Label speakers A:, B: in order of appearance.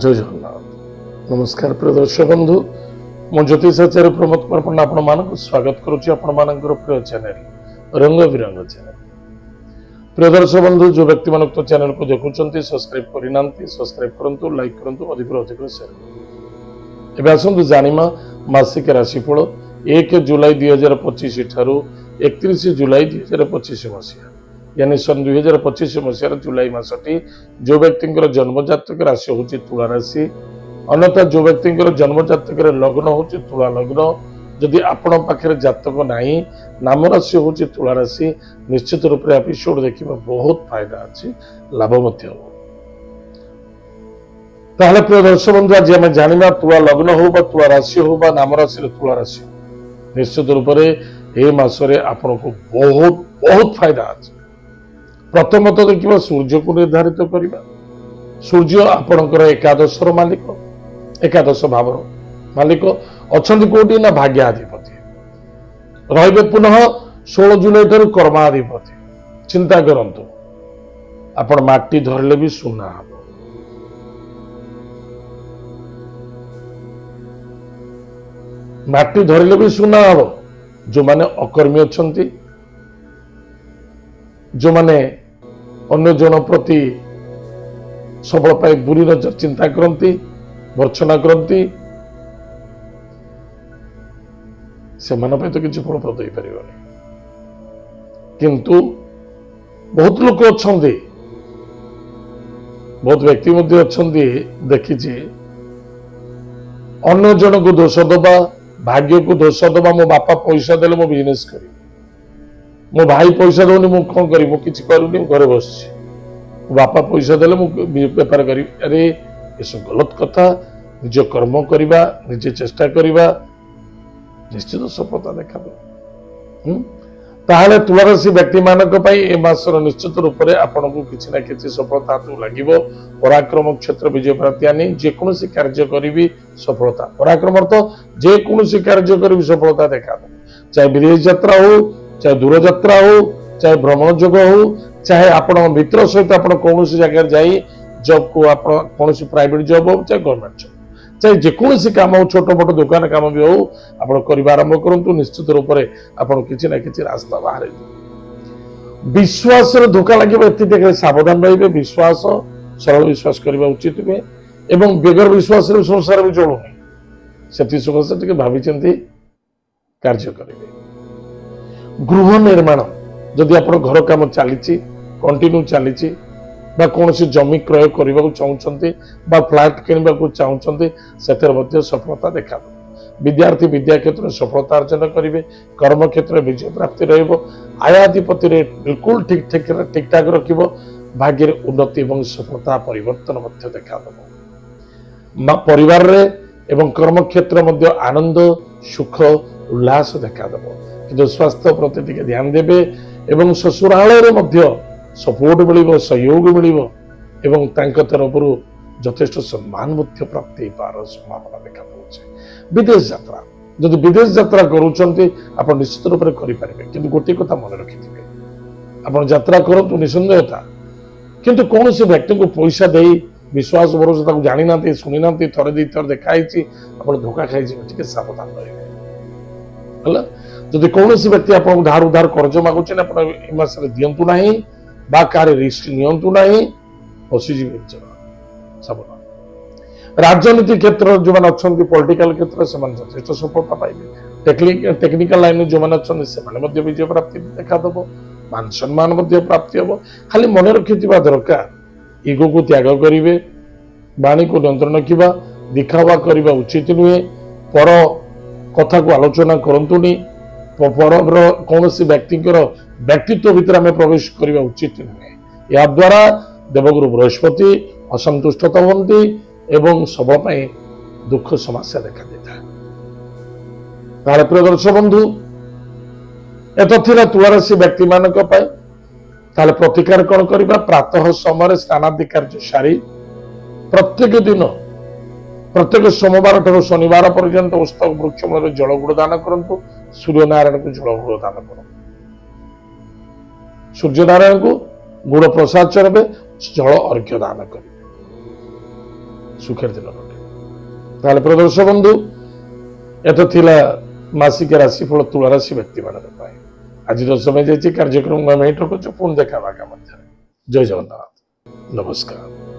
A: जय जगन्नाथ नमस्कार प्रिय दर्शक बंधु मु ज्योतिषाचार्य प्रमोद कुमार पंडा आपण मानक स्वागत करुच्ची आपण मानकर प्रिय चैनल रंग विरंग चैनल। प्रिय दर्शक बंधु जो व्यक्ति मान तो चैनल को देखुंट सब्सक्राइब करना सब्सक्राइब करूँ लाइक करूँ अधिक अधिक शेयर एवं आसतु जानिमा मासिक राशिफल 1 जुलाई 2025 ठारू 31 जुलाई 2025 मसीहा यानी सन 2025 मसीहार जुलाई मासटी जो व्यक्ति जन्म जातक राशि हूँ तुला राशि अन्यथा जो व्यक्ति जन्म जातक लग्न हूँ तुला लग्न जदि आपण पाखे जातक नहीं नाम राशि हूँ तुला राशि निश्चित रूप से एपिसोड देखा बहुत फायदा अच्छी लाभ प्रिय दर्शक बंधु आज आम जाना तुला लग्न हो तुला राशि हो नाम राशि तुला राशि निश्चित रूप से मसरे आपण को बहुत बहुत फायदा अच्छे। प्रथमत देखिए सूर्य को निर्धारित करवा सूर्य आपणकर एकादशर मालिक एकादश भावर मालिक अच्छा कौटी ना भाग्याधिपति रे पुनः 16 जुलाई ठार कर्माधिपति चिंता करंतु आपण माटी धरले भी सुना हम माटी धरले भी सुना हम जो माने अकर्मी अच्छा जो माने अन्य जन प्रति सबल पाई बुरी नजर चिंता करती भर्सना करती से तो किसी फलप्रद हो पार किंतु बहुत लोग अच्छा बहुत व्यक्ति अच्छा देखी अन्य जन को दोष दबा भाग्य को दोष दबा मो बापा पैसा देले मो बिजनेस करी मो भाई पैसा दौनी मु कौन करी मु किछि करूनी घरे बस बापा पैसा देले मु बेपार करी अरे ये सब गलत कथा निज कर्म करिबा निजे चेष्टा करिबा निश्चित सफलता देखा ताहले तुला राशि व्यक्ति मानक पई ए मासर निश्चित रूप से आपन को किछि ना किछि सफलता तो लागिवो पराक्रम क्षेत्र विजय प्राप्ति आनी जे कोनोसी कार्य करिवि सफलता पराक्रम अर्थ जे कोनोसी कार्य करिवि सफलता देखा चाहे विदेश यात्रा हो चाहे दूर यात्रा हो चाहे भ्रमण जोग हो चाहे आपण मित्र सहित आप कौन जगह जाई जॉब को आप कौन प्राइवेट जॉब हो चाहे गवर्नमेंट जॉब चाहे जेकोसी काम हो छोट मोट दुकान काम भी हो आप आरंभ करूँ निश्चित रूप से आपड़ किसी ना कि रास्ता बाहर विश्वास धोखा लगे सावधान रही विश्वास सरल विश्वास करने उचित नुहे एवं बेगर विश्वास संसार भी चलुनी से भावी कार्य करेंगे। गृह निर्माण जदि आप घर कम चली कंटिन्यू चली कौन सी जमी क्रय करने को चाहते फ्लैट किणवा को चाहते से सफलता देखा विद्यार्थी विद्या क्षेत्र में सफलता अर्जन करेंगे कर्म क्षेत्र में विजय प्राप्ति रयाधिपति बिल्कुल ठीक ठाक रख भाग्य उन्नति और सफलता परिवर्तन देखा परिवार एवं कर्म क्षेत्र में आनंद सुख उल्लास देखा कि स्वास्थ्य प्रति टिके ध्यान देवे एवं ससुरालय सपोर्ट मिल सहयोग मिल तरफ यथेष्ट सम्मान प्राप्ति पार संभावना देखा विदेश यात्रा जदि विदेश यात्रा कर निश्चित रूप से करेंगे कि गोटे कथा मन रखिथे आप यात्रा करूँ निसंदेहता किंतु कौन से व्यक्ति को पैसा दे विश्वास भरोसा जानी ना शुणी ना थरे दी थर देखाई आप धोखा खाई टे सावधान रहे जदि कौन सी व्यक्ति आप धार उधार कर्ज मागुचे मसरे दिंतु ना कार्य रिस्क नियंतु ना फसीजी सावधान राजनीति क्षेत्र जो मैंने अच्छा पॉलिटिकल क्षेत्र से यथेष्ट सफलता पाइबे टेक्निकल लाइन जो मैंने अच्छा से विजय प्राप्ति देखादेव मान सम्मान प्राप्ति हम खाली मन रखि दरकार इगो को त्याग करेंगे वाणी को नियंत्रण रखा दिखावा करने उचित नुहे पर कथा को आलोचना करतुनी पर कौन व्यक्ति व्यक्तित्व भीतर आम प्रवेश करने उचित नुहे या द्वारा देवगुरु बृहस्पति असंतुष्टता हमें एवं सब दुख समस्या देखा देता प्रिय दर्शक बंधु एत तुला राशि व्यक्ति मानक प्रतिकार कौन करवा प्रातः समय स्नानादि कार्य सारी प्रत्येक दिन प्रत्येक सोमवार ठार शनिवार पर्यंत पुस्तक वृक्ष मूल जल गुड़ दान करूँ सूर्य नारायण को जल गुड़ दान करूँ सूर्य नारायण को गुड़ प्रसाद चढ़े जल अर्घ्य दान करेंगे सुखेर दिन अटे ताले प्रिय दर्शक बंधु एत थिला मासिक राशिफल तुला राशि व्यक्ति मान आज समय जाइए कार्यक्रम में रखुଛୁ पुणी देखा जय जगन्नाथ नमस्कार।